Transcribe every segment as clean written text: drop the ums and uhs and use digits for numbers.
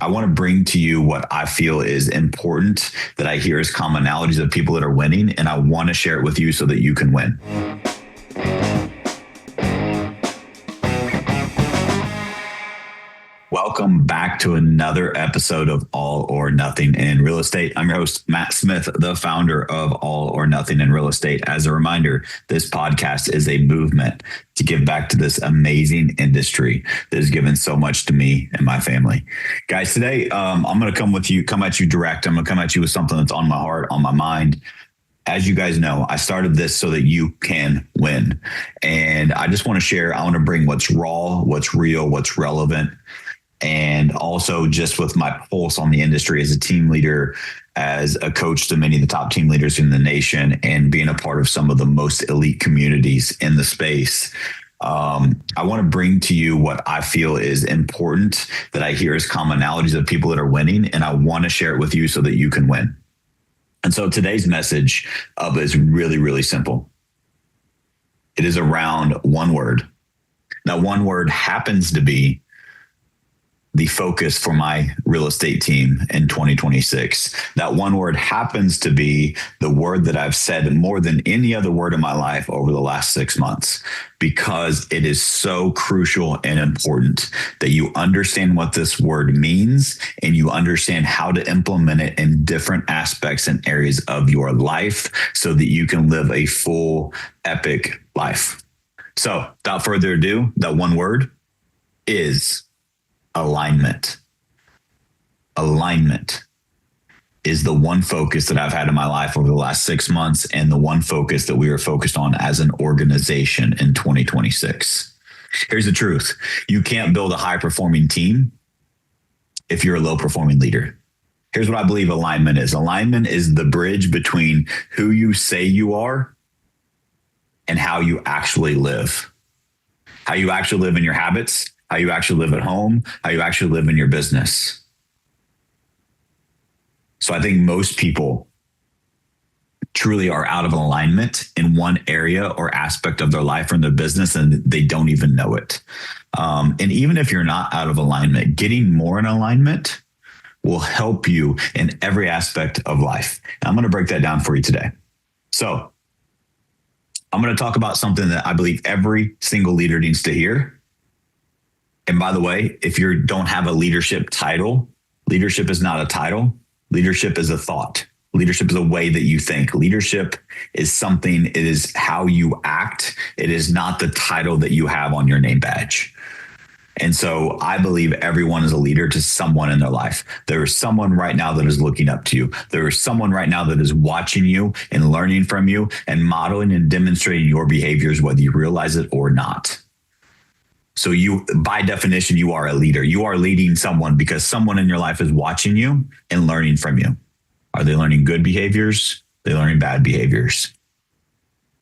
I want to bring to you what I feel is important that I hear as commonalities of people that are winning, and I want to share it with you so that you can win. Welcome back to another episode of All or Nothing in Real Estate. I'm your host, Matt Smith, the founder of All or Nothing in Real Estate. As a reminder, this podcast is a movement to give back to this amazing industry that has given so much to me and my family. Guys, today I'm going to come at you direct. I'm going to come at you with something that's on my heart, on my mind. As you guys know, I started this so that you can win. And I just want to share, I want to bring what's raw, what's real, what's relevant. And also just with my pulse on the industry as a team leader, as a coach to many of the top team leaders in the nation, and being a part of some of the most elite communities in the space. I want to bring to you what I feel is important that I hear as commonalities of people that are winning, and I want to share it with you so that you can win. And so today's message is really, really simple. It is around one word. Now, one word happens to be the focus for my real estate team in 2026. That one word happens to be the word that I've said more than any other word in my life over the last 6 months, because it is so crucial and important that you understand what this word means and you understand how to implement it in different aspects and areas of your life so that you can live a full, epic life. So without further ado, that one word is alignment. Alignment is the one focus that I've had in my life over the last 6 months, and the one focus that we are focused on as an organization in 2026. Here's the truth. You can't build a high-performing team if you're a low-performing leader. Here's what I believe alignment is. Alignment is the bridge between who you say you are and how you actually live. How you actually live in your habits, how you actually live at home, how you actually live in your business. So I think most people truly are out of alignment in one area or aspect of their life or in their business, and they don't even know it. And even if you're not out of alignment, getting more in alignment will help you in every aspect of life. And I'm going to break that down for you today. So I'm going to talk about something that I believe every single leader needs to hear. And by the way, if you don't have a leadership title, leadership is not a title. Leadership is a thought. Leadership is a way that you think. Leadership is something, it is how you act. It is not the title that you have on your name badge. And so I believe everyone is a leader to someone in their life. There is someone right now that is looking up to you. There is someone right now that is watching you and learning from you and modeling and demonstrating your behaviors, whether you realize it or not. So you, by definition, you are a leader. You are leading someone because someone in your life is watching you and learning from you. Are they learning good behaviors? Are they learning bad behaviors?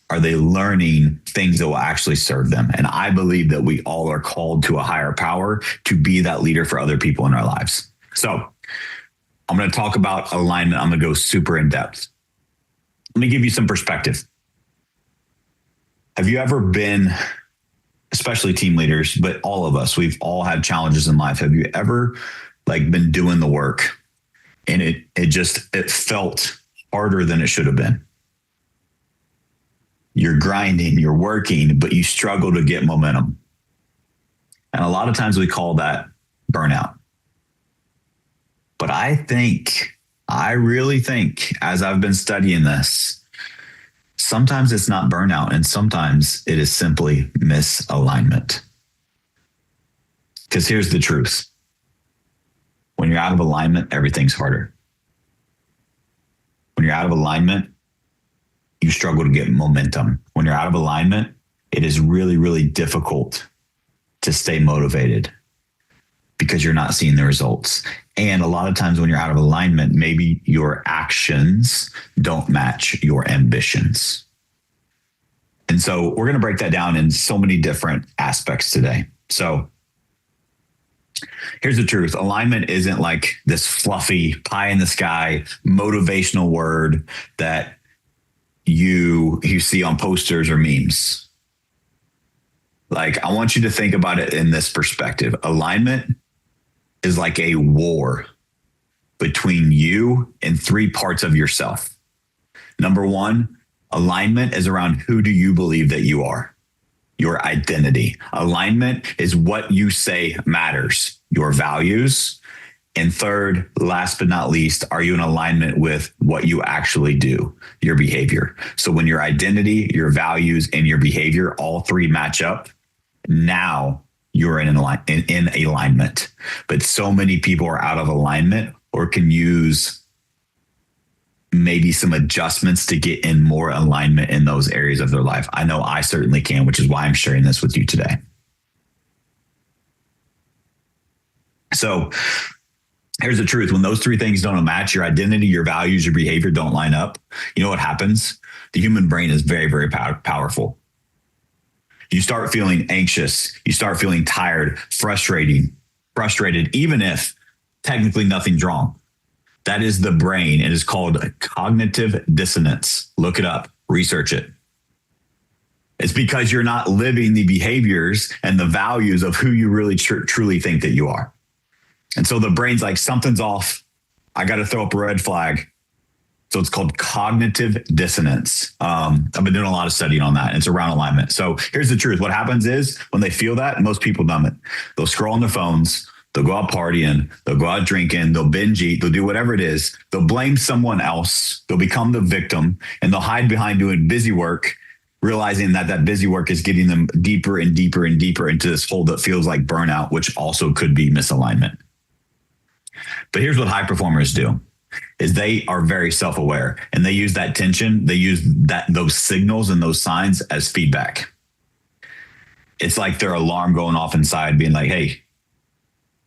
Are they learning things that will actually serve them? And I believe that we all are called to a higher power to be that leader for other people in our lives. So I'm going to talk about alignment. I'm going to go super in depth. Let me give you some perspective. Have you ever been, especially team leaders, but all of us, we've all had challenges in life. Have you ever been doing the work and it felt harder than it should have been? You're grinding, you're working, but you struggle to get momentum. And a lot of times we call that burnout. But I really think, as I've been studying this, sometimes it's not burnout, and sometimes it is simply misalignment. Because here's the truth. When you're out of alignment, everything's harder. When you're out of alignment, you struggle to get momentum. When you're out of alignment, it is really, really difficult to stay motivated because you're not seeing the results. And a lot of times when you're out of alignment, maybe your actions don't match your ambitions. And so we're going to break that down in so many different aspects today. So here's the truth. Alignment isn't like this fluffy pie in the sky motivational word that you see on posters or memes. Like, I want you to think about it in this perspective. Alignment is like a war between you and three parts of yourself. Number one, alignment is around who do you believe that you are? Your identity. Alignment is what you say matters, your values. And third, last but not least, are you in alignment with what you actually do, your behavior? So when your identity, your values, and your behavior, all three match up, now you're in alignment. But so many people are out of alignment or can use maybe some adjustments to get in more alignment in those areas of their life. I know I certainly can, which is why I'm sharing this with you today. So here's the truth. When those three things don't match, your identity, your values, your behavior don't line up, you know what happens? The human brain is very, very powerful. You start feeling anxious. You start feeling tired, frustrated, even if technically nothing's wrong. That is the brain. It is called cognitive dissonance. Look it up, research it. It's because you're not living the behaviors and the values of who you really truly think that you are. And so the brain's like, something's off. I got to throw up a red flag. So it's called cognitive dissonance. I've been doing a lot of studying on that. And it's around alignment. So here's the truth. What happens is when they feel that, most people numb it. They'll scroll on their phones. They'll go out partying, they'll go out drinking, they'll binge eat, they'll do whatever it is. They'll blame someone else. They'll become the victim and they'll hide behind doing busy work, realizing that busy work is getting them deeper and deeper and deeper into this hole that feels like burnout, which also could be misalignment. But here's what high performers do is they are very self-aware and they use that tension. They use those signals and those signs as feedback. It's like their alarm going off inside being like, hey,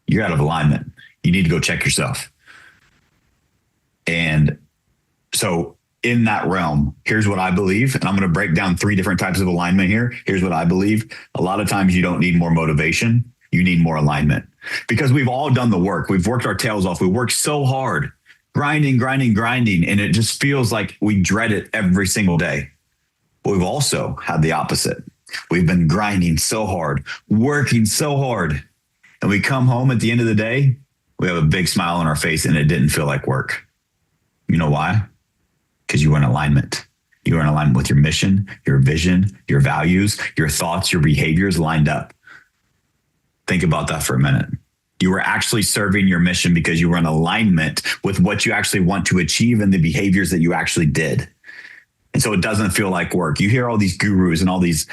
you're out of alignment. You need to go check yourself. And so in that realm, here's what I believe. And I'm going to break down three different types of alignment here. Here's what I believe. A lot of times you don't need more motivation. You need more alignment because we've all done the work. We've worked our tails off. We worked so hard, grinding. And it just feels like we dread it every single day. But we've also had the opposite. We've been grinding so hard, working so hard. And we come home at the end of the day, we have a big smile on our face and it didn't feel like work. You know why? Because you were in alignment. You were in alignment with your mission, your vision, your values, your thoughts, your behaviors lined up. Think about that for a minute. You were actually serving your mission because you were in alignment with what you actually want to achieve and the behaviors that you actually did. And so it doesn't feel like work. You hear all these gurus and all these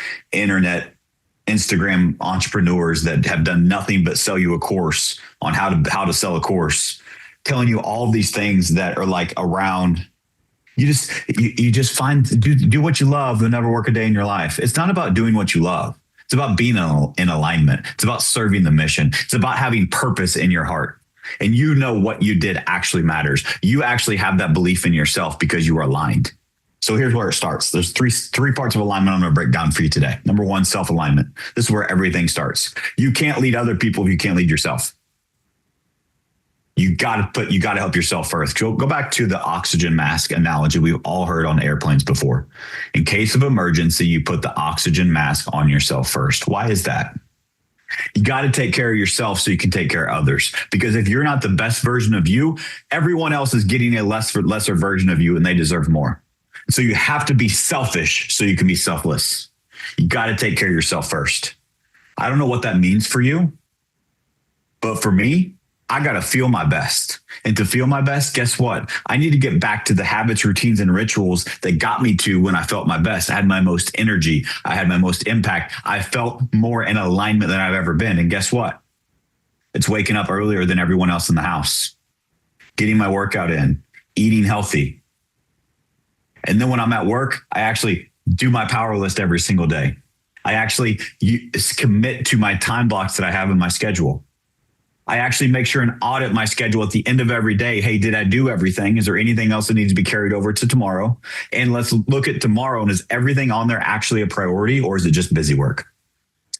Instagram entrepreneurs that have done nothing but sell you a course on how to sell a course, telling you all these things that are like around. You just do what you love. You'll never work a day in your life. It's not about doing what you love. It's about being in alignment. It's about serving the mission. It's about having purpose in your heart. And you know what you did actually matters. You actually have that belief in yourself because you are aligned. So here's where it starts. There's three parts of alignment I'm going to break down for you today. Number one, self-alignment. This is where everything starts. You can't lead other people if you can't lead yourself. You got to help yourself first. Go back to the oxygen mask analogy we've all heard on airplanes before. In case of emergency, you put the oxygen mask on yourself first. Why is that? You got to take care of yourself so you can take care of others. Because if you're not the best version of you, everyone else is getting a lesser version of you and they deserve more. So you have to be selfish so you can be selfless. You got to take care of yourself first. I don't know what that means for you, but for me, I got to feel my best. And to feel my best, guess what? I need to get back to the habits, routines, and rituals that got me to when I felt my best. I had my most energy. I had my most impact. I felt more in alignment than I've ever been. And guess what? It's waking up earlier than everyone else in the house, getting my workout in, eating healthy. And then when I'm at work, I actually do my power list every single day. I actually commit to my time blocks that I have in my schedule. I actually make sure and audit my schedule at the end of every day. Hey, did I do everything? Is there anything else that needs to be carried over to tomorrow? And let's look at tomorrow. And is everything on there actually a priority or is it just busy work?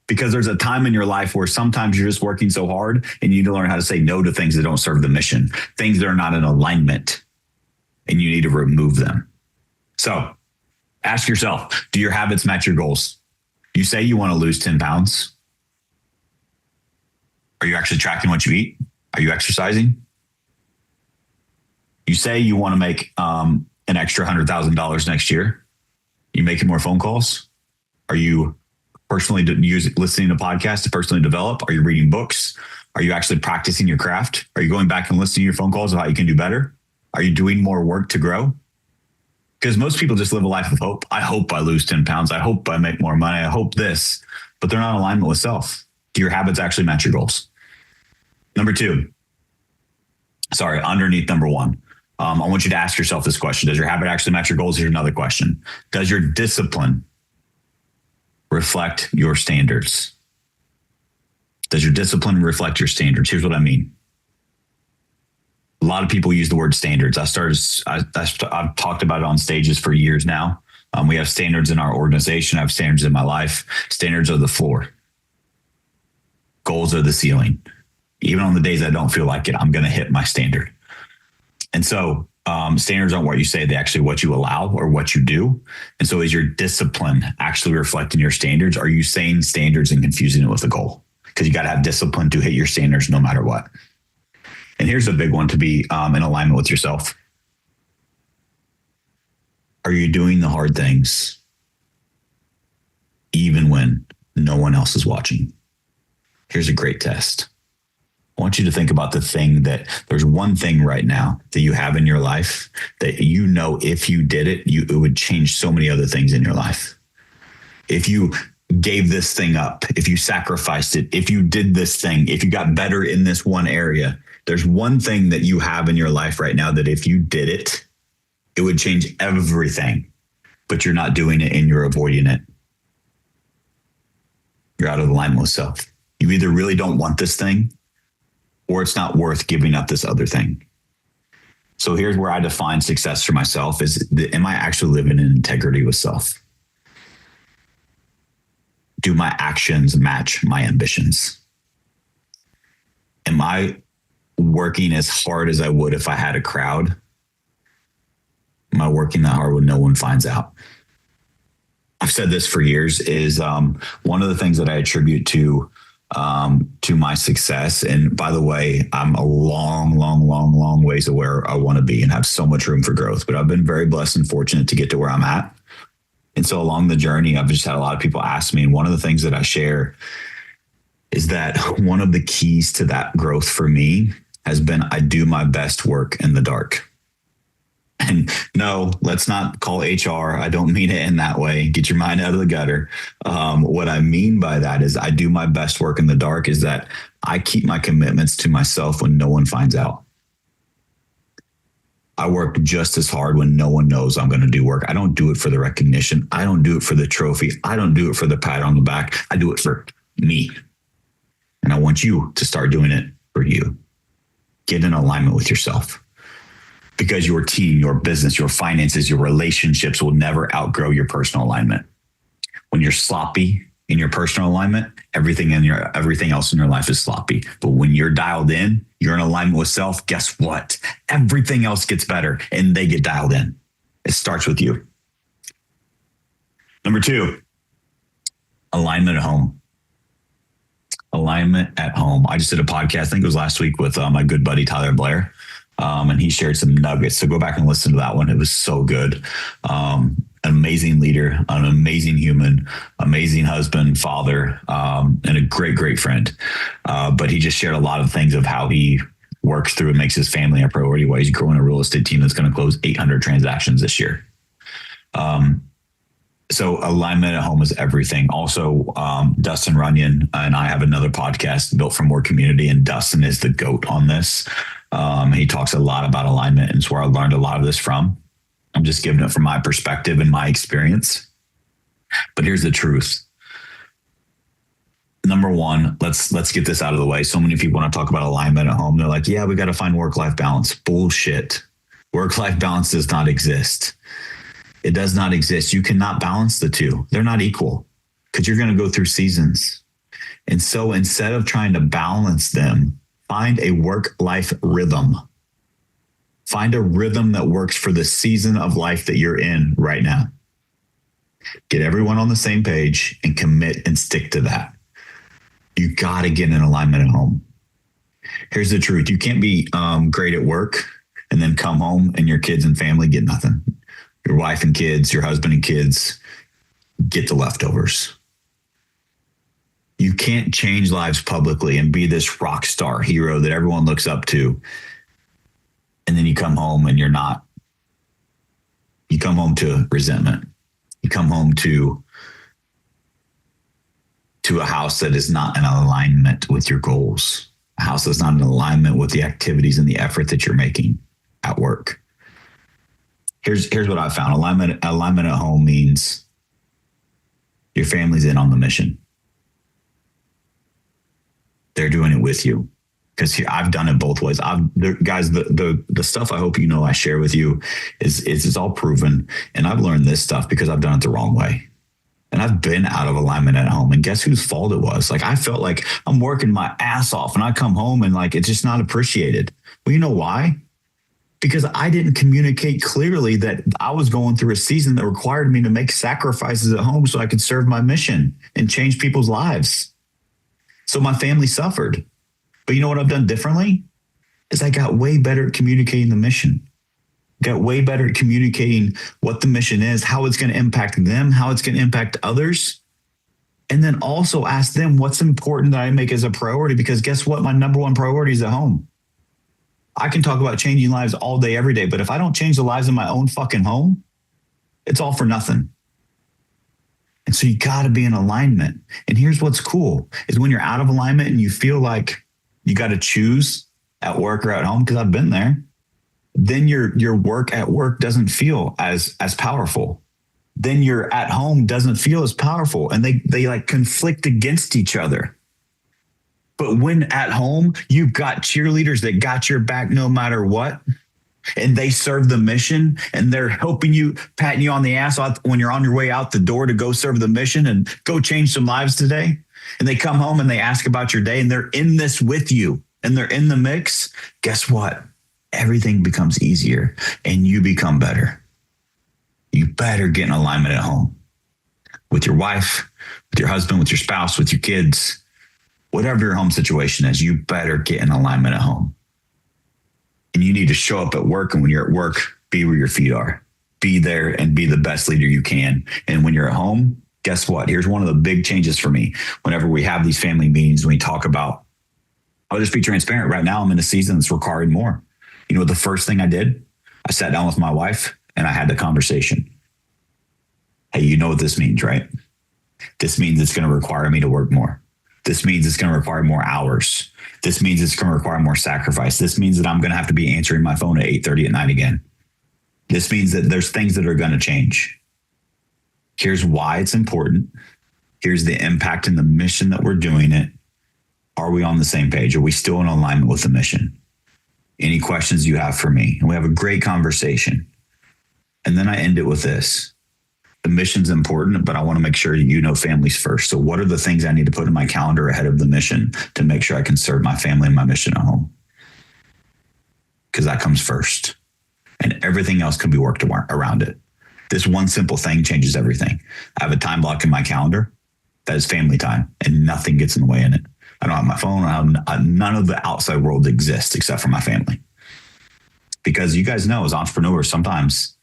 Because there's a time in your life where sometimes you're just working so hard and you need to learn how to say no to things that don't serve the mission, things that are not in alignment, and you need to remove them. So ask yourself, do your habits match your goals? You say you want to lose 10 pounds. Are you actually tracking what you eat? Are you exercising? You say you want to make an extra $100,000 next year. You making more phone calls? Are you personally listening to podcasts to personally develop? Are you reading books? Are you actually practicing your craft? Are you going back and listening to your phone calls of how you can do better? Are you doing more work to grow? Because most people just live a life of hope. I hope I lose 10 pounds. I hope I make more money. I hope this, but they're not in alignment with self. Do your habits actually match your goals? Underneath number one, I want you to ask yourself this question. Does your habit actually match your goals? Here's another question. Does your discipline reflect your standards? Does your discipline reflect your standards? Here's what I mean. A lot of people use the word standards. I've talked about it on stages for years now. We have standards in our organization. I have standards in my life. Standards are the floor. Goals are the ceiling. Even on the days I don't feel like it, I'm going to hit my standard. And so standards aren't what you say, they actually what you allow or what you do. And so is your discipline actually reflecting your standards? Are you saying standards and confusing it with a goal? Because you got to have discipline to hit your standards no matter what. And here's a big one to be in alignment with yourself. Are you doing the hard things even when no one else is watching? Here's a great test. I want you to think about the thing that there's one thing right now that you have in your life that you know if you did it, it would change so many other things in your life. If you gave this thing up, if you sacrificed it, if you did this thing, if you got better in this one area, there's one thing that you have in your life right now that if you did it, it would change everything, but you're not doing it and you're avoiding it. You're out of alignment with self. You either really don't want this thing or it's not worth giving up this other thing. So here's where I define success for myself is, am I actually living in integrity with self? Do my actions match my ambitions? Am I working as hard as I would if I had a crowd? Am I working that hard when no one finds out? I've said this for years is one of the things that I attribute to my success. And by the way, I'm a long ways to where I want to be and have so much room for growth, but I've been very blessed and fortunate to get to where I'm at. And so along the journey, I've just had a lot of people ask me, and one of the things that I share is that one of the keys to that growth for me has been I do my best work in the dark. And no, let's not call HR. I don't mean it in that way. Get your mind out of the gutter. What I mean by that is I do my best work in the dark is that I keep my commitments to myself when no one finds out. I work just as hard when no one knows I'm going to do work. I don't do it for the recognition. I don't do it for the trophy. I don't do it for the pat on the back. I do it for me. And I want you to start doing it for you. Get in alignment with yourself. Because your team, your business, your finances, your relationships will never outgrow your personal alignment. When you're sloppy in your personal alignment, everything else in your life is sloppy. But when you're dialed in, you're in alignment with self, guess what? Everything else gets better and they get dialed in. It starts with you. Number 2, alignment at home. Alignment at home. I just did a podcast, I think it was last week with my good buddy, Tyler Blair. And he shared some nuggets. So go back and listen to that one. It was so good. An amazing leader, an amazing human, amazing husband, father, and a great friend. But he just shared a lot of things of how he works through and makes his family a priority while he's growing a real estate team that's going to close 800 transactions this year. So alignment at home is everything. Also, Dustin Runyon and I have another podcast, Built for More Community, and Dustin is the GOAT on this. He talks a lot about alignment, and it's where I learned a lot of this from. I'm just giving it from my perspective and my experience. But here's the truth. Number 1, let's get this out of the way. So many people want to talk about alignment at home. They're like, yeah, we got to find work-life balance. Bullshit. Work-life balance does not exist. It does not exist. You cannot balance the two. They're not equal because you're going to go through seasons. And so instead of trying to balance them, find a work-life rhythm. Find a rhythm that works for the season of life that you're in right now. Get everyone on the same page and commit and stick to that. You got to get in alignment at home. Here's the truth. You can't be great at work and then come home and your kids and family get nothing. Your wife and kids, your husband and kids get the leftovers. You can't change lives publicly and be this rock star hero that everyone looks up to. And then you come home and you're not. You come home to resentment. You come home to a house that is not in alignment with your goals. A house that's not in alignment with the activities and the effort that you're making at work. Here's what I found. Alignment at home means your family's in on the mission. They're doing it with you. Because I've done it both ways. Guys, the stuff I hope you know I share with you is all proven. And I've learned this stuff because I've done it the wrong way. And I've been out of alignment at home. And guess whose fault it was? Like, I felt like I'm working my ass off and I come home and like, it's just not appreciated. Well, you know why? Because I didn't communicate clearly that I was going through a season that required me to make sacrifices at home so I could serve my mission and change people's lives. So my family suffered. But you know what I've done differently? Is I got way better at communicating the mission. Got way better at communicating what the mission is, how it's going to impact them, how it's going to impact others. And then also ask them what's important that I make as a priority, because guess what? My number one priority is at home. I can talk about changing lives all day, every day, but if I don't change the lives in my own fucking home, it's all for nothing. And so you got to be in alignment. And here's what's cool is when you're out of alignment and you feel like you got to choose at work or at home, because I've been there, then your work at work doesn't feel as powerful. Then your at home doesn't feel as powerful, and they like conflict against each other. But when at home, you've got cheerleaders that got your back no matter what, and they serve the mission, and they're helping you, patting you on the ass when you're on your way out the door to go serve the mission and go change some lives today. And they come home and they ask about your day, and they're in this with you and they're in the mix. Guess what? Everything becomes easier and you become better. You better get in alignment at home with your wife, with your husband, with your spouse, with your kids, whatever your home situation is. You better get in alignment at home. And you need to show up at work. And when you're at work, be where your feet are. Be there and be the best leader you can. And when you're at home, guess what? Here's one of the big changes for me. Whenever we have these family meetings, we talk about, I'll just be transparent. Right now, I'm in a season that's requiring more. You know, the first thing I did, I sat down with my wife and I had the conversation. Hey, you know what this means, right? This means it's going to require me to work more. This means it's going to require more hours. This means it's going to require more sacrifice. This means that I'm going to have to be answering my phone at 8:30 at night again. This means that there's things that are going to change. Here's why it's important. Here's the impact and the mission that we're doing it. Are we on the same page? Are we still in alignment with the mission? Any questions you have for me? And we have a great conversation. And then I end it with this. The mission's important, but I want to make sure you know families first. So what are the things I need to put in my calendar ahead of the mission to make sure I can serve my family and my mission at home? Because that comes first. And everything else can be worked around it. This one simple thing changes everything. I have a time block in my calendar that is family time, and nothing gets in the way in it. I don't have my phone. None of the outside world exists except for my family. Because you guys know, as entrepreneurs, sometimes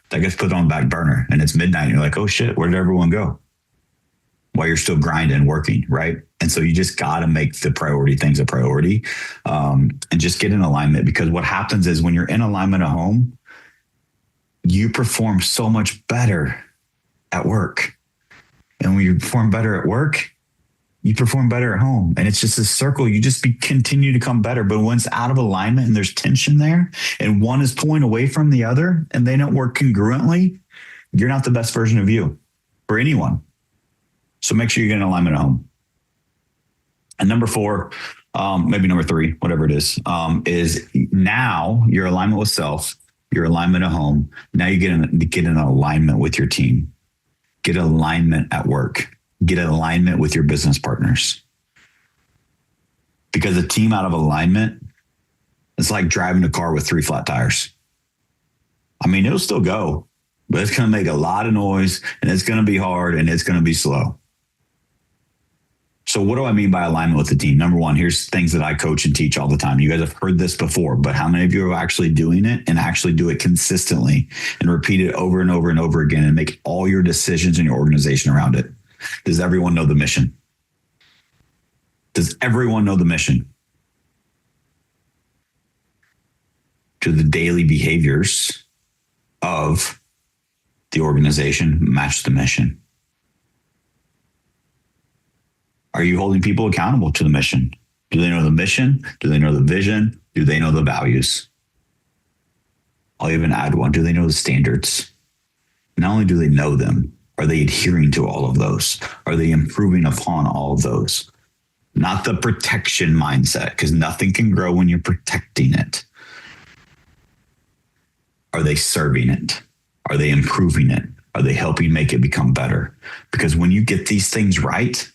that gets put on the back burner and it's midnight and you're like, oh shit, where did everyone go? While you're still grinding and working, right? And so you just got to make the priority things a priority, and just get in alignment, because what happens is when you're in alignment at home, you perform so much better at work. And when you perform better at work, you perform better at home. And it's just a circle. You just continue to come better. But when it's out of alignment and there's tension there and one is pulling away from the other and they don't work congruently, you're not the best version of you for anyone. So make sure you get in alignment at home. And number 4, maybe number 3, whatever it is now your alignment with self, your alignment at home. Now you get in alignment with your team. Get alignment at work. Get alignment with your business partners. Because a team out of alignment, it's like driving a car with 3 flat tires. I mean, it'll still go, but it's going to make a lot of noise and it's going to be hard and it's going to be slow. So what do I mean by alignment with the team? Number one, here's things that I coach and teach all the time. You guys have heard this before, but how many of you are actually doing it and actually do it consistently and repeat it over and over and over again and make all your decisions in your organization around it? Does everyone know the mission? Does everyone know the mission? Do the daily behaviors of the organization match the mission? Are you holding people accountable to the mission? Do they know the mission? Do they know the vision? Do they know the values? I'll even add one. Do they know the standards? Not only do they know them, are they adhering to all of those? Are they improving upon all of those? Not the protection mindset, because nothing can grow when you're protecting it. Are they serving it? Are they improving it? Are they helping make it become better? Because when you get these things right,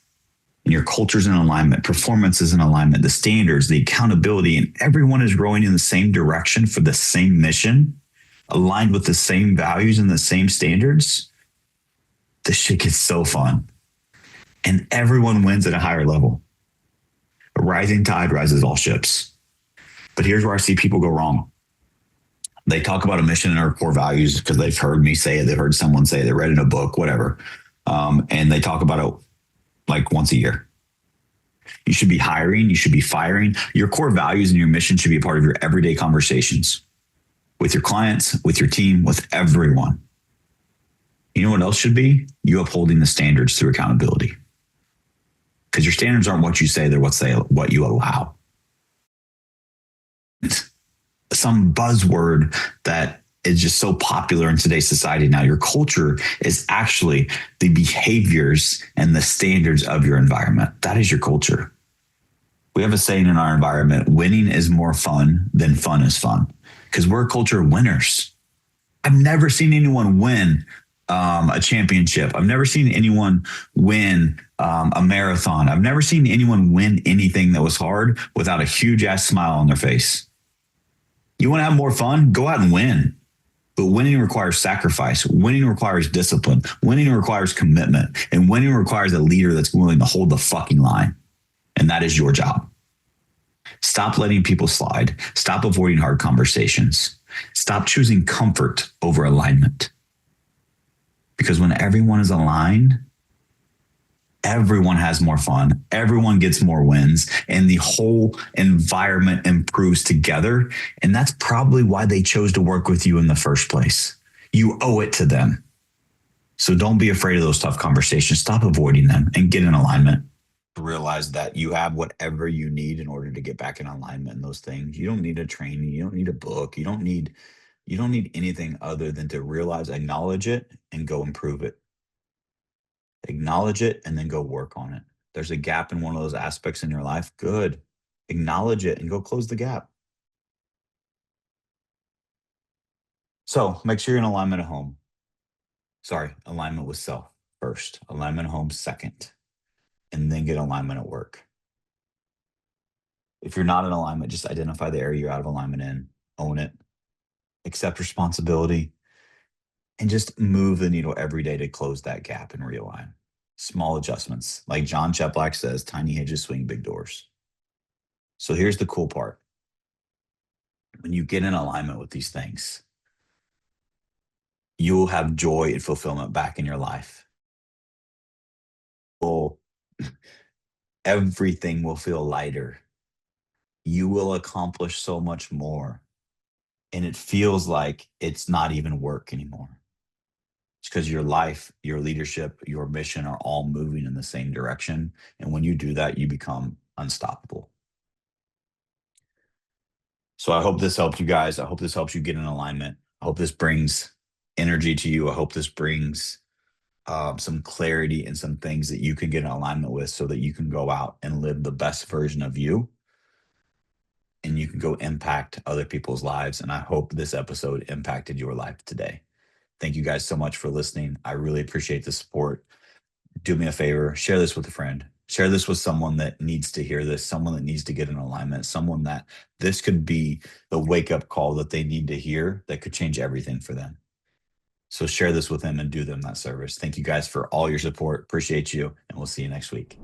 and your culture's in alignment, performance is in alignment, the standards, the accountability, and everyone is rowing in the same direction for the same mission, aligned with the same values and the same standards, this shit gets so fun. And everyone wins at a higher level. A rising tide rises all ships. But here's where I see people go wrong. They talk about a mission and our core values because they've heard me say it, they've heard someone say it, they read it in a book, whatever. And they talk about it like once a year. You should be hiring, you should be firing. Your core values and your mission should be a part of your everyday conversations with your clients, with your team, with everyone. You know what else should be? You upholding the standards through accountability. Because your standards aren't what you say, they're what you allow. It's some buzzword that is just so popular in today's society now. Your culture is actually the behaviors and the standards of your environment. That is your culture. We have a saying in our environment, winning is more fun than fun is fun, because we're a culture of winners. I've never seen anyone win a championship. I've never seen anyone win a marathon. I've never seen anyone win anything that was hard without a huge ass smile on their face. You want to have more fun? Go out and win. But winning requires sacrifice. Winning requires discipline. Winning requires commitment. And winning requires a leader that's willing to hold the fucking line. And that is your job. Stop letting people slide. Stop avoiding hard conversations. Stop choosing comfort over alignment. Because when everyone is aligned, everyone has more fun, everyone gets more wins, and the whole environment improves together. And that's probably why they chose to work with you in the first place. You owe it to them. So don't be afraid of those tough conversations. Stop avoiding them and get in alignment. Realize that you have whatever you need in order to get back in alignment in those things. You don't need a training. You don't need a book. You don't need anything other than to realize, acknowledge it, and go improve it. Acknowledge it and then go work on it. There's a gap in one of those aspects in your life. Good. Acknowledge it and go close the gap. So make sure you're in alignment at home. Sorry, alignment with self first, alignment at home second, and then get alignment at work. If you're not in alignment, just identify the area you're out of alignment in, own it, accept responsibility, and just move the needle every day to close that gap and realign. Small adjustments. Like John Cheplack says, tiny hinges swing big doors. So here's the cool part. When you get in alignment with these things, you will have joy and fulfillment back in your life. Everything will feel lighter. You will accomplish so much more. And it feels like it's not even work anymore. It's because your life, your leadership, your mission are all moving in the same direction. And when you do that, you become unstoppable. So I hope this helped you guys. I hope this helps you get in alignment. I hope this brings energy to you. I hope this brings some clarity and some things that you can get in alignment with so that you can go out and live the best version of you. And you can go impact other people's lives. And I hope this episode impacted your life today. Thank you guys so much for listening. I really appreciate the support. Do me a favor, share this with a friend. Share this with someone that needs to hear this, someone that needs to get in alignment, someone that this could be the wake-up call that they need to hear that could change everything for them. So share this with them and do them that service. Thank you guys for all your support. Appreciate you, and we'll see you next week.